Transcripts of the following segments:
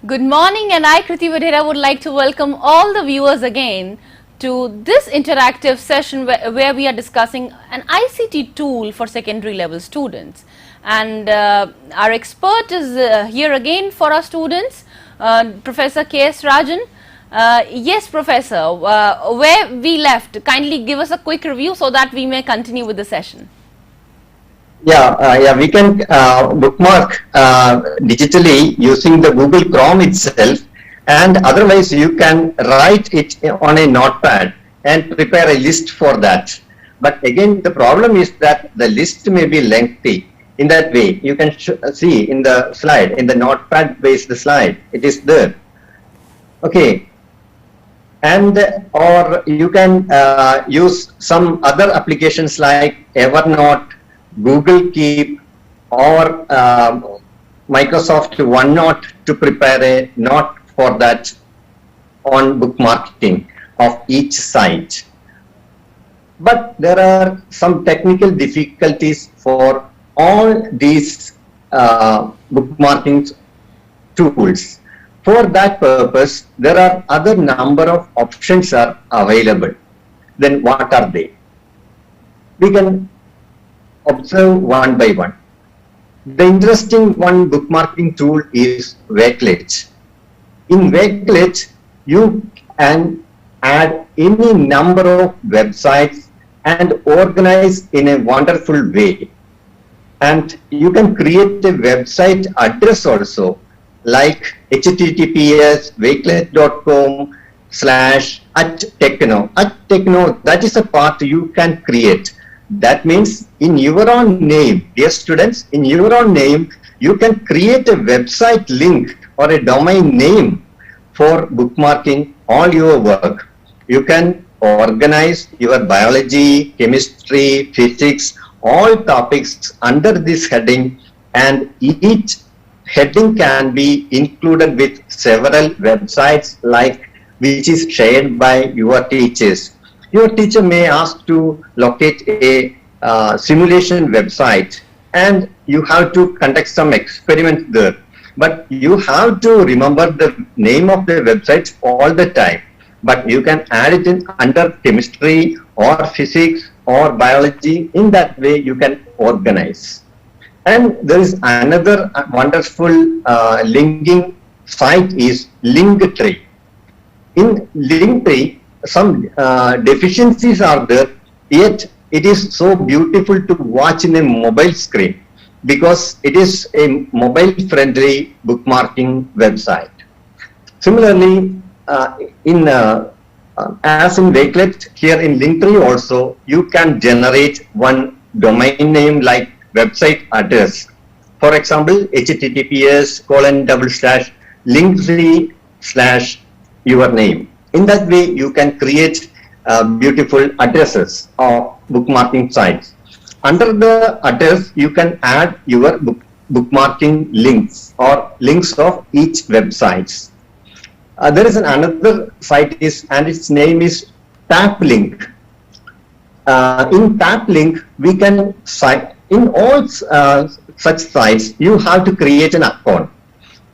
Good morning, and I, Kriti Vadhera, would like to welcome all the viewers again to this interactive session where we are discussing an ICT tool for secondary level students. And our expert is here again for our students, Professor K.S. Rajan. Yes, Professor, where we left, kindly give us a quick review so that we may continue with the session. We can bookmark digitally using the Google Chrome itself, and otherwise you can write it on a notepad and prepare a list for that. But again, the problem is that the list may be lengthy. In that way, you can see in the slide, in the notepad based slide, it is there. Okay. And or you can use some other applications like Evernote, Google Keep, or Microsoft OneNote to prepare a note for that on bookmarking of each site. But there are some technical difficulties for all these bookmarking tools. For that purpose, there are other number of options are available. Then what are they? We can observe one by one. The interesting one bookmarking tool is Wakelet. In Wakelet, you can add any number of websites and organize in a wonderful way. And you can create a website address also, like https://wakelet.com/@techno. @techno, that is a part you can create. That means in your own name, dear students, in your own name, you can create a website link or a domain name for bookmarking all your work. You can organize your biology, chemistry, physics, all topics under this heading, and each heading can be included with several websites like which is shared by your teachers. Your teacher may ask to locate a simulation website, and you have to conduct some experiments there. But you have to remember the name of the website all the time. But you can add it in under chemistry or physics or biology. In that way, you can organize. And there is another wonderful linking site is Linktree. In Linktree, some deficiencies are there, yet it is so beautiful to watch in a mobile screen because it is a mobile friendly bookmarking website. Similarly, as in Wakelet, here in Linktree also, you can generate one domain name like website address. For example, https://linktree/your name. In that way, you can create beautiful addresses of bookmarking sites. Under the address, you can add your bookmarking links or links of each websites. There is another site and its name is TapLink. In TapLink, we can in all such sites, you have to create an account.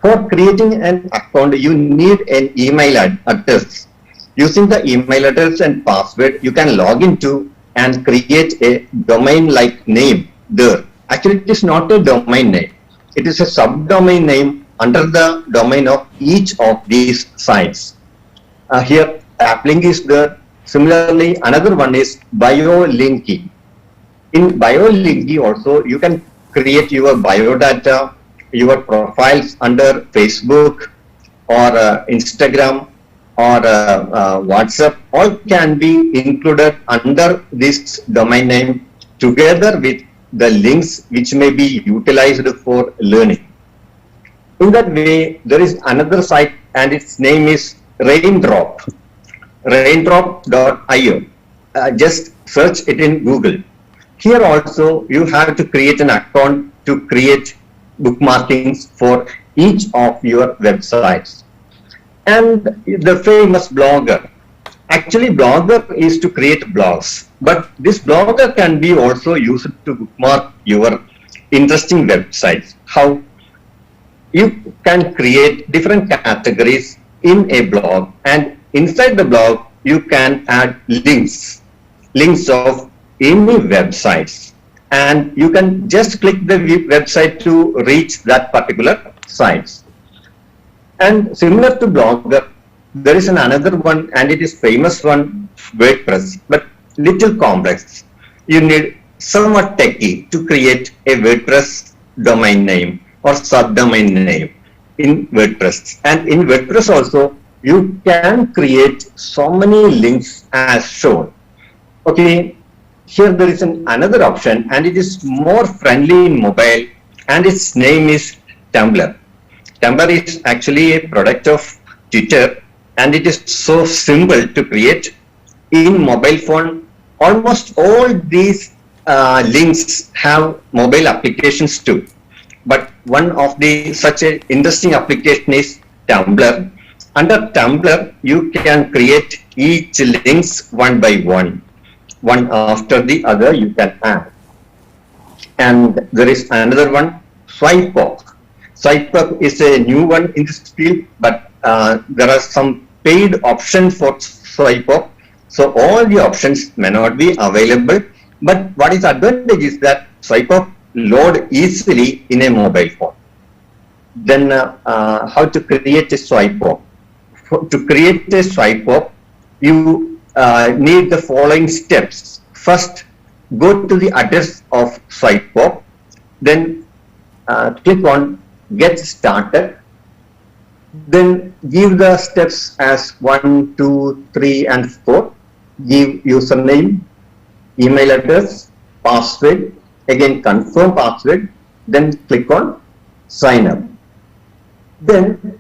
For creating an account, you need an email address. Using the email address and password, you can log into and create a domain-like name there. Actually, it is not a domain name. It is a subdomain name under the domain of each of these sites. Here, TapLink is there. Similarly, another one is BioLinky. In BioLinky also, you can create your biodata, your profiles under Facebook or Instagram or WhatsApp, all can be included under this domain name together with the links which may be utilized for learning. In that way, there is another site and its name is Raindrop, raindrop.io. Just search it in Google. Here also, you have to create an account to create bookmarkings for each of your websites. And the famous Blogger. Actually, Blogger is to create blogs, but this Blogger can be also used to bookmark your interesting websites. How? you can create different categories in a blog, and inside the blog you can add links of any websites, and you can just click the website to reach that particular sites. And similar to Blogger, there is another one, and it is famous one, WordPress, but little complex. You need somewhat techy to create a WordPress domain name or subdomain name in WordPress. And in WordPress also, you can create so many links as shown. Okay, here there is another option, and it is more friendly in mobile, and its name is Tumblr. Tumblr is actually a product of Twitter, and it is so simple to create in mobile phone. Almost all these links have mobile applications too, but one of the such a interesting application is Tumblr. Under Tumblr, you can create each links one by one after the other you can add. And there is another one, SwipeUp. SwipeUp is a new one in this field, but there are some paid options for SwipeUp. So all the options may not be available, but what is advantage is that SwipeUp load easily in a mobile phone. Then how to create a SwipeUp? To create a SwipeUp, you need the following steps. First, go to the address of SwipeUp, then click on Get Started, then give the steps as 1, 2, 3 and 4. Give username, email address, password, again confirm password, then click on sign up. Then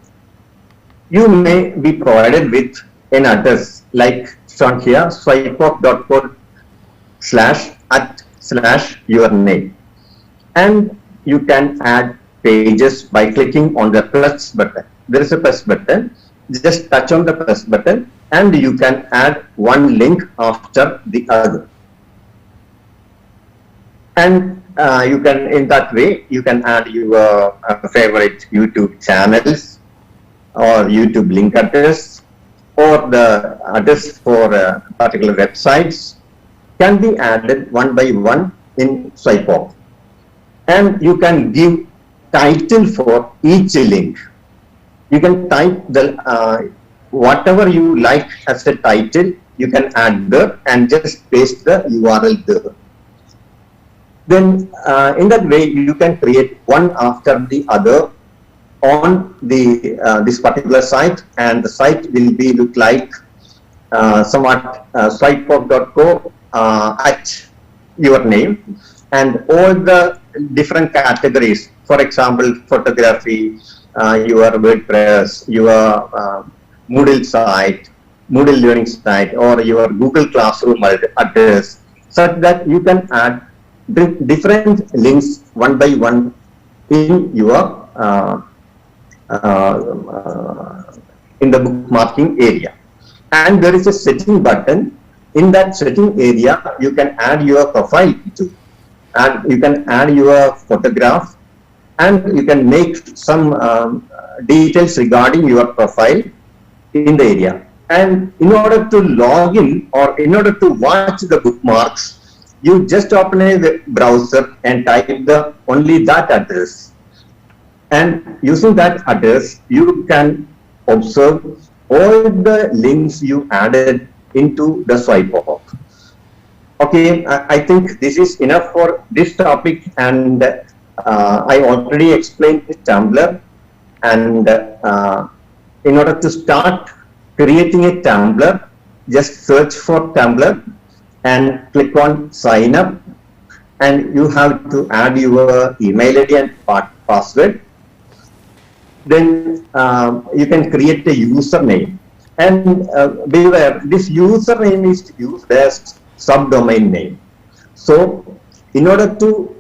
you may be provided with an address like shown here, swipeup.co/@/ your name, and you can add pages by clicking on the plus button. There is a plus button, just touch on the plus button and you can add one link after the other. And you can, in that way, you can add your favorite YouTube channels or YouTube link address, or the address for particular websites can be added one by one in SwipeUp. And you can give title for each link. You can type the whatever you like as a title, you can add there and just paste the URL there. Then in that way you can create one after the other on the this particular site, and the site will be look like somewhat swipeup.co at your name, and all the different categories, for example photography, your WordPress, your Moodle site, Moodle learning site, or your Google Classroom address, such that you can add different links one by one in your in the bookmarking area. And there is a setting button. In that setting area, you can add your profile too, and you can add your photograph, and you can make some details regarding your profile in the area. And in order to log in, or in order to watch the bookmarks, you just open a web browser and type the only that address. And using that address, you can observe all the links you added into the SwipeUp. Okay, I think this is enough for this topic, and I already explained Tumblr. And in order to start creating a Tumblr, just search for Tumblr and click on sign up, and you have to add your email ID and password. Then you can create a username, and beware, this username is used as subdomain name. So in order to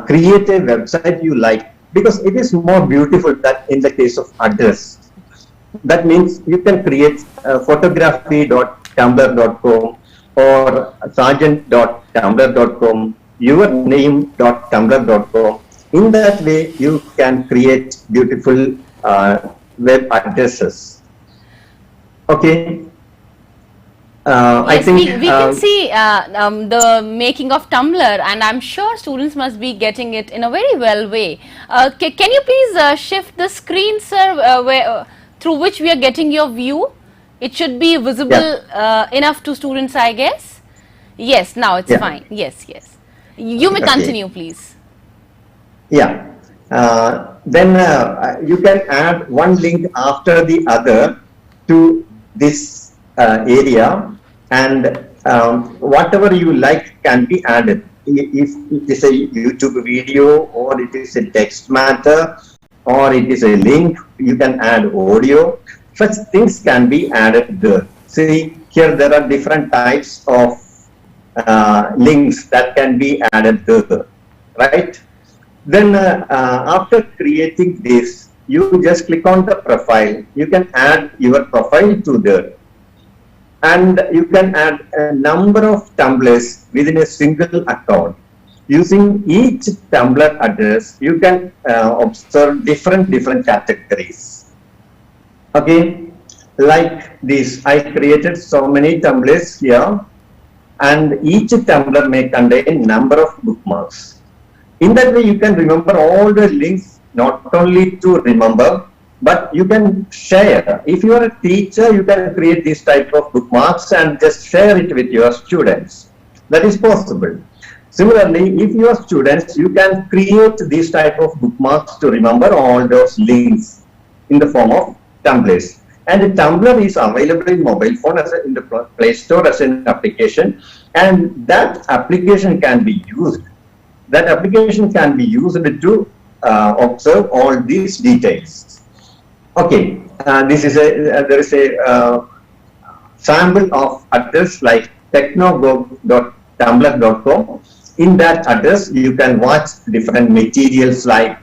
create a website you like, because it is more beautiful that in the case of address, that means you can create photography.tumblr.com or sergeant.tumblr.com, yourname.tumblr.com, In that way, you can create beautiful web addresses. Okay. I Yes, think we can see the making of Tumblr, and I'm sure students must be getting it in a very well way. Can you please shift the screen, sir, through which we are getting your view? It should be visible enough to students, I guess. Yes, now it's fine. Yes, yes. You may continue, please. Yeah. Then you can add one link after the other to this area, and whatever you like can be added. If it is a YouTube video, or it is a text matter, or it is a link, you can add audio. Such things can be added there. See, here there are different types of links that can be added there, right? Then after creating this, you just click on the profile. You can add your profile to there. And you can add a number of Tumblrs within a single account. Using each Tumblr address, you can observe different categories. Okay, like this, I created so many Tumblrs here, and each Tumblr may contain number of bookmarks. In that way, you can remember all the links, not only to remember, but you can share. If you are a teacher, you can create this type of bookmarks and just share it with your students. That is possible. Similarly, if you are students, you can create this type of bookmarks to remember all those links in the form of Tumblrs. And the Tumblr is available in mobile phone in the Play Store as an application, and that application can be used. That application can be used to observe all these details. Okay, this is there is a sample of address like techno.tumblr.com. In that address, you can watch different materials like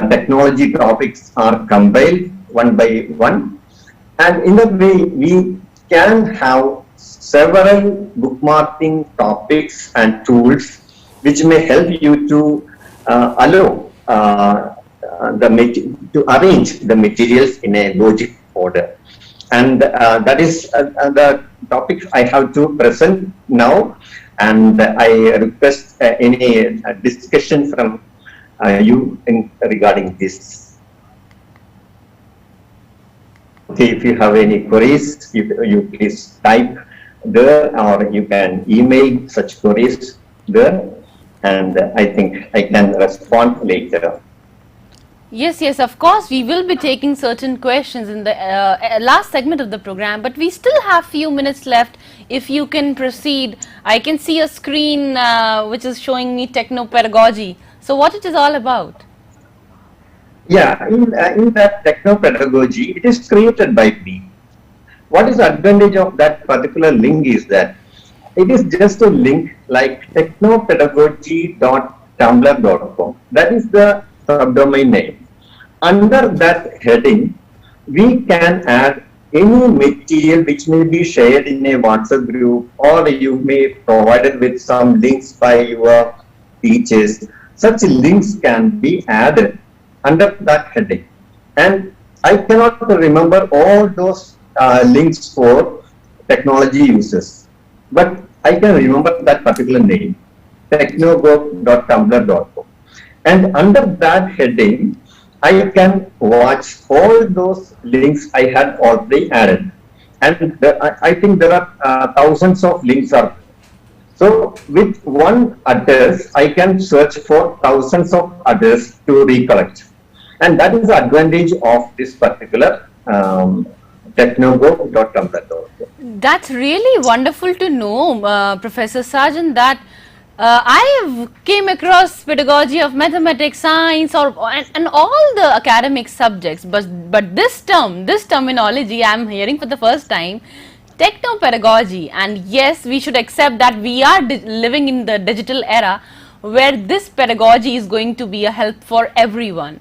technology topics are compiled one by one, and in that way we can have several bookmarking topics and tools which may help you to allow to arrange the materials in a logic order. And that is the topic I have to present now, and I request any discussion from you regarding this. Okay, if you have any queries, you please type there, or you can email such queries there, and I think I can respond later. Yes, yes, of course, we will be taking certain questions in the last segment of the program, but we still have few minutes left. If you can proceed, I can see a screen which is showing me Techno pedagogy. So what it is all about? Yeah, in that Techno pedagogy, it is created by me. What is the advantage of that particular link is that it is just a link like technopedagogy.tumblr.com. That is the subdomain name. Under that heading, we can add any material which may be shared in a WhatsApp group, or you may provide it with some links by your teachers. Such links can be added under that heading. And I cannot remember all those links for technology users, but I can remember that particular name, technogo.tumblr.com. And under that heading, I can watch all those links I had already added. And I think there are thousands of links are there. So with one address, I can search for thousands of others to recollect. And that is the advantage of this particular technogo.tumblr.com. That's really wonderful to know, Professor Sarjan, that I came across pedagogy of mathematics, science, and all the academic subjects, but this terminology I am hearing for the first time, techno pedagogy. And yes, we should accept that we are living in the digital era where this pedagogy is going to be a help for everyone.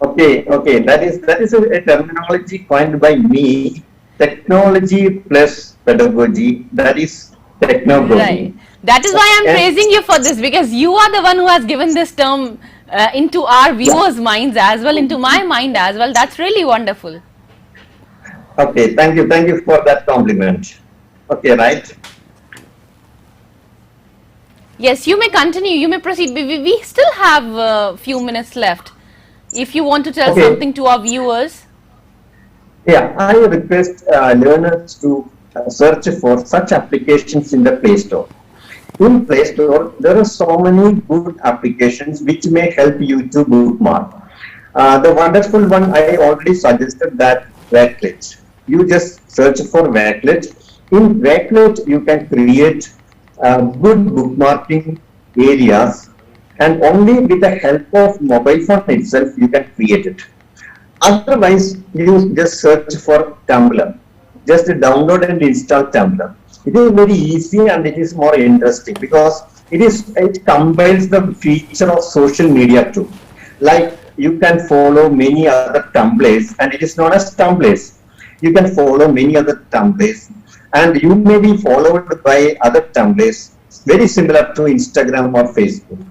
Okay, that is a terminology coined by me. Technology plus pedagogy, that is Technogo. Right. That is why I'm And- praising you for this, because you are the one who has given this term into our viewers' minds as well, into my mind as well. That's really wonderful. Okay, thank you for that compliment. Okay, right? Yes, you may continue, you may proceed. We still have a few minutes left. If you want to tell Okay. something to our viewers. Yeah, I request learners to search for such applications in the Play Store. In Play Store, there are so many good applications which may help you to bookmark. The wonderful one I already suggested, that Wakelet. You just search for Wakelet. In Wakelet, you can create good bookmarking areas, and only with the help of mobile phone itself you can create it. Otherwise, you just search for Tumblr. Just download and install Tumblr. It is very easy and it is more interesting because it combines the feature of social media too. Like you can follow many other Tumblrs, and it is known as Tumblrs. You can follow many other Tumblrs, and you may be followed by other Tumblrs very similar to Instagram or Facebook.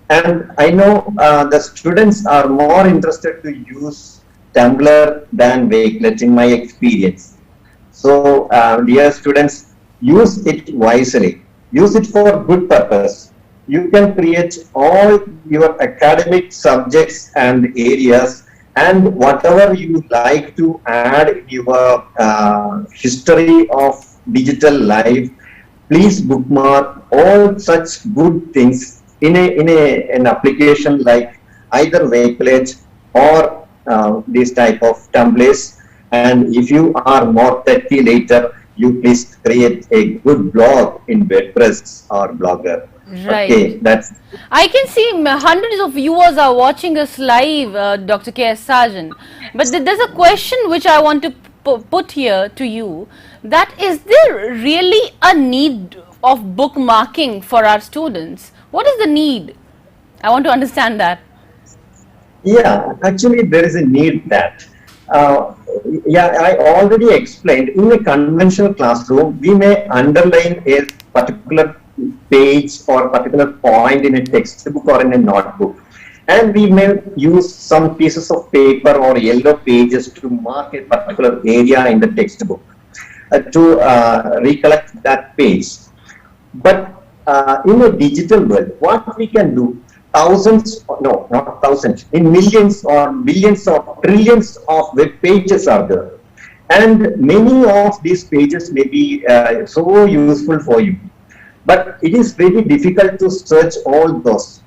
And I know the students are more interested to use Tumblr than Wakelet in my experience. So, dear students, use it wisely. Use it for good purpose. You can create all your academic subjects and areas, and whatever you like to add in your history of digital life. Please bookmark all such good things in an application like either Wakelet or this type of Tumblrs. And if you are more techy later, you please create a good blog in WordPress or Blogger. Right. Okay, that's. I can see hundreds of viewers are watching us live, Dr. K.S. Sarjan. But there's a question which I want to put here to you. That is there really a need of bookmarking for our students? What is the need? I want to understand that. Yeah, actually there is a need that. Yeah, I already explained, in a conventional classroom, we may underline a particular page or particular point in a textbook or in a notebook. And we may use some pieces of paper or yellow pages to mark a particular area in the textbook to recollect that page. But in a digital world, what we can do, thousands, no, not thousands, in millions or billions or trillions of web pages are there. And many of these pages may be so useful for you. But it is very difficult to search all those.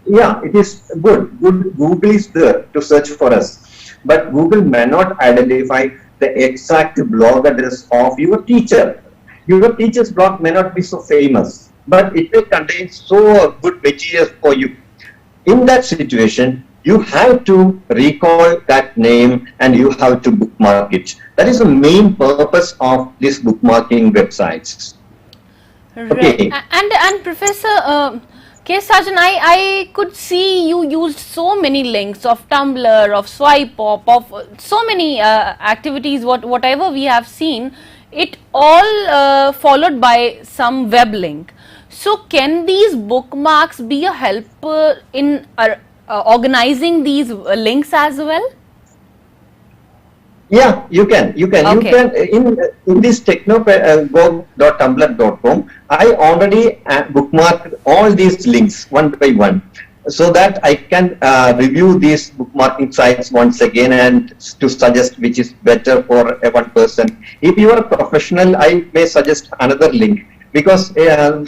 Yeah, it is good. Google is there to search for us. But Google may not identify the exact blog address of your teacher. Your teacher's blog may not be so famous, but it may contain so good material for you. In that situation, you have to recall that name and you have to bookmark it. That is the main purpose of this bookmarking websites. Okay. Right. And Professor K. Sarjan, I could see you used so many links of Tumblr, of SwipeUp, of so many activities, whatever we have seen, it all followed by some web link. So can these bookmarks be a help in organizing these links as well? Yeah, you can. Okay. You can in this techno.tumblr.com. I already bookmarked all these links one by one, so that I can review these bookmarking sites once again and to suggest which is better for one person. If you are a professional, I may suggest another link, because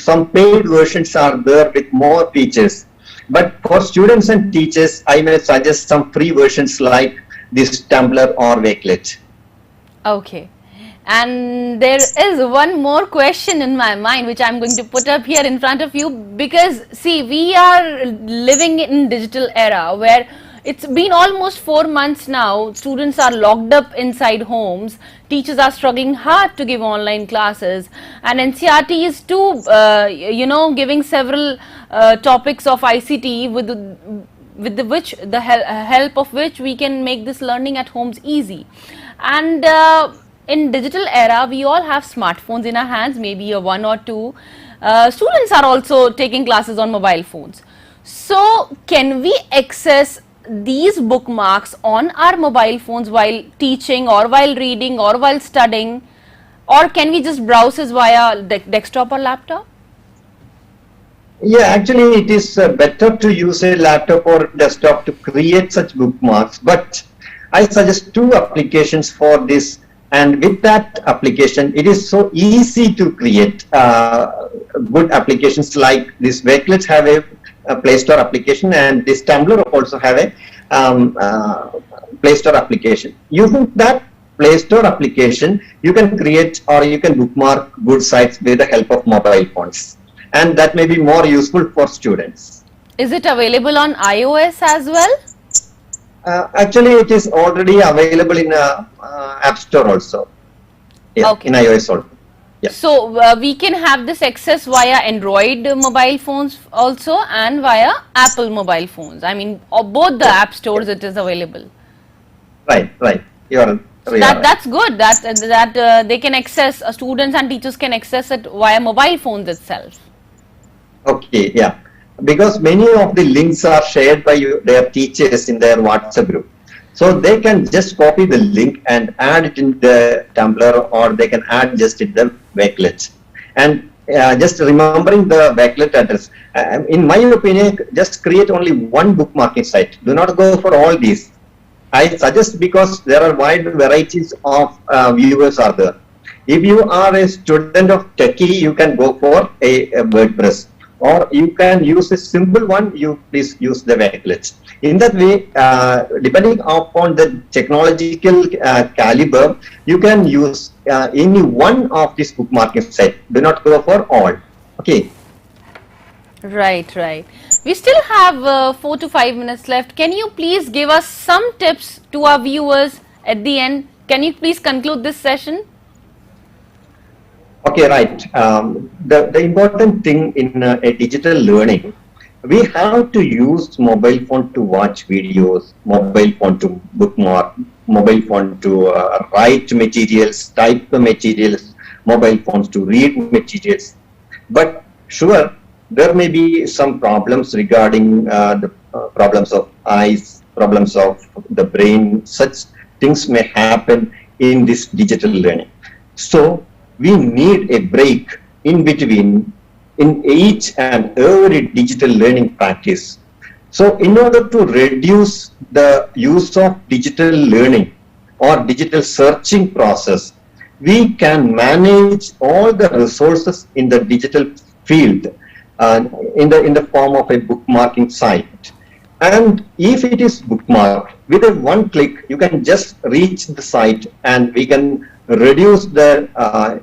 some paid versions are there with more features. But for students and teachers, I may suggest some free versions like this Tumblr or Wakelet. Okay. And there is one more question in my mind which I'm going to put up here in front of you, because see, we are living in digital era where it's been almost 4 months now. Students are locked up inside homes. Teachers are struggling hard to give online classes, and NCERT is too, giving several topics of ICT with the help of which we can make this learning at homes easy. And in digital era, we all have smartphones in our hands, maybe a one or two. students are also taking classes on mobile phones. So can we access these bookmarks on our mobile phones while teaching or while reading or while studying, or can we just browse this via desktop or laptop? Yeah, actually it is better to use a laptop or desktop to create such bookmarks, but I suggest two applications for this, and with that application it is so easy to create good applications. Like this Wakelet have a Play Store application, and this Tumblr also have a Play Store application. Using that Play Store application, you can create or you can bookmark good sites with the help of mobile phones, and that may be more useful for students. Is it available on iOS as well? Actually, it is already available in App Store also. Yeah, Okay. in iOS also. Yeah. So we can have this access via Android mobile phones also and via Apple mobile phones. I mean, both the app stores it is available. Right, right. You are. That's good. That they can access, students and teachers can access it via mobile phones itself. Okay, yeah. Because many of the links are shared by their teachers in their WhatsApp group. So they can just copy the link and add it in the Tumblr, or they can add just in the Wakelet. And just remembering the Wakelet address, in my opinion, just create only one bookmarking site. Do not go for all these. I suggest, because there are wide varieties of viewers are there. If you are a student of techie, you can go for a WordPress, or you can use a simple one. You please use the Wakelet. In that way, depending upon the technological caliber, you can use any one of these bookmarking sites. Do not go for all. Okay. Right, right. We still have 4 to 5 minutes left. Can you please give us some tips to our viewers at the end? Can you please conclude this session? Okay, right. The important thing in a digital learning, we have to use mobile phone to watch videos, mobile phone to bookmark, mobile phone to write materials, type the materials, mobile phones to read materials. But sure, there may be some problems regarding the problems of eyes, problems of the brain. Such things may happen in this digital learning. So we need a break in between in each and every digital learning practice. So in order to reduce the use of digital learning or digital searching process, we can manage all the resources in the digital field in the form of a bookmarking site. And if it is bookmarked, with a one click, you can just reach the site, and we can reduce the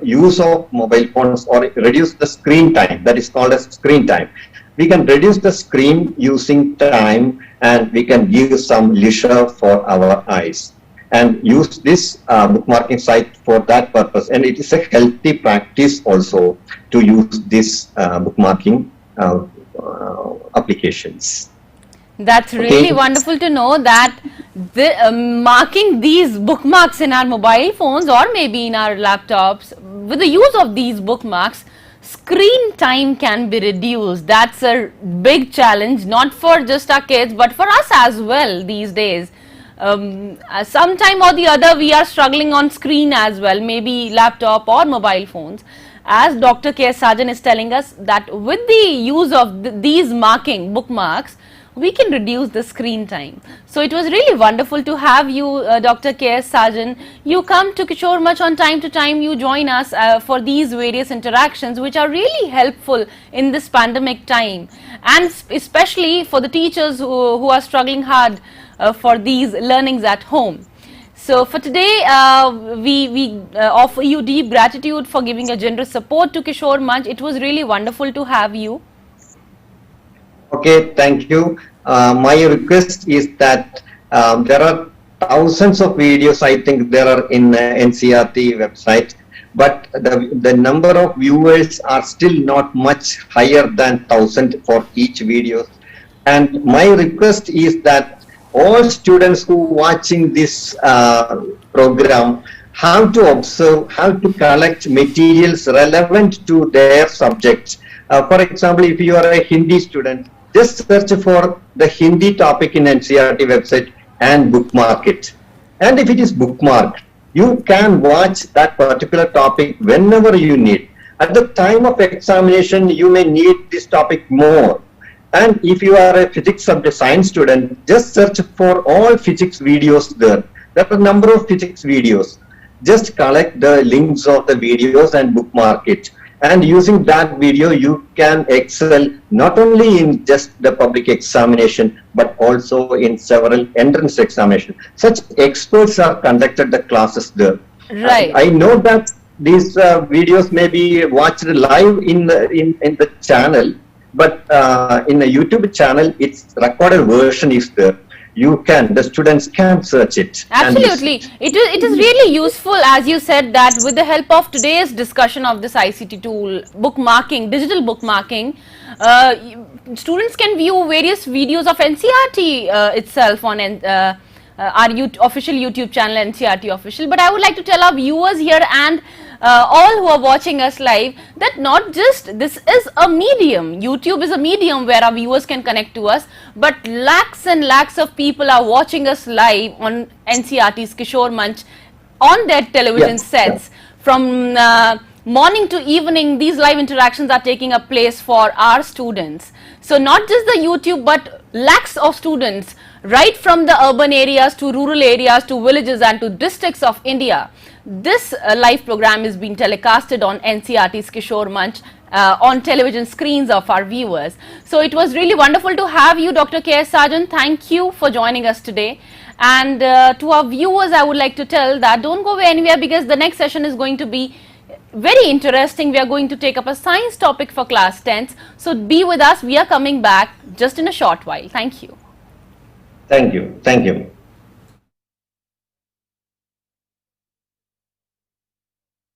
use of mobile phones, or reduce the screen time. That is called as screen time. We can reduce the screen using time, and we can give some leisure for our eyes, and use this bookmarking site for that purpose. And it is a healthy practice also to use this bookmarking applications. That's really wonderful to know that marking these bookmarks in our mobile phones or maybe in our laptops, with the use of these bookmarks, screen time can be reduced. That's a big challenge, not for just our kids but for us as well these days. Sometime or the other we are struggling on screen as well, maybe laptop or mobile phones. As Dr. K. Sajan is telling us that with the use of these bookmarks, we can reduce the screen time. So it was really wonderful to have you, Dr. K. Sajan. You come to Kishore Manch on time to time. You join us for these various interactions which are really helpful in this pandemic time, and especially for the teachers who are struggling hard for these learnings at home. So for today, we offer you deep gratitude for giving a generous support to Kishore Manch. It was really wonderful to have you. Okay, thank you. My request is that there are thousands of videos, I think there are in NCERT website, but the number of viewers are still not much higher than 1,000 for each video. And my request is that all students who watching this program how to observe, how to collect materials relevant to their subject. For example, if you are a Hindi student, just search for the Hindi topic in NCERT website and bookmark it. And if it is bookmarked, you can watch that particular topic whenever you need. At the time of examination, you may need this topic more. And if you are a physics subject science student, just search for all physics videos there. There are a number of physics videos. Just collect the links of the videos and bookmark it. And using that video, you can excel not only in just the public examination, but also in several entrance examinations. Such experts are conducted the classes there. Right. I know that these videos may be watched live in the channel, but in a YouTube channel, its recorded version is there. The students can search it. Absolutely. It is really useful, as you said, that with the help of today's discussion of this ICT tool, bookmarking, digital bookmarking, students can view various videos of NCERT itself on our official YouTube channel, NCERT official. But I would like to tell our viewers here and all who are watching us live that not just this is a medium, YouTube is a medium where our viewers can connect to us, but lakhs and lakhs of people are watching us live on NCERT's Kishore Manch on their television sets. From morning to evening, these live interactions are taking up place for our students. So not just the YouTube, but lakhs of students right from the urban areas to rural areas to villages and to districts of India. This live program is being telecasted on NCERT's Kishore Manch on television screens of our viewers. So it was really wonderful to have you, Dr. K.S. Sarjan. Thank you for joining us today. And to our viewers, I would like to tell that don't go away anywhere, because the next session is going to be very interesting. We are going to take up a science topic for class 10s. So be with us. We are coming back just in a short while. Thank you. Thank you. Thank you.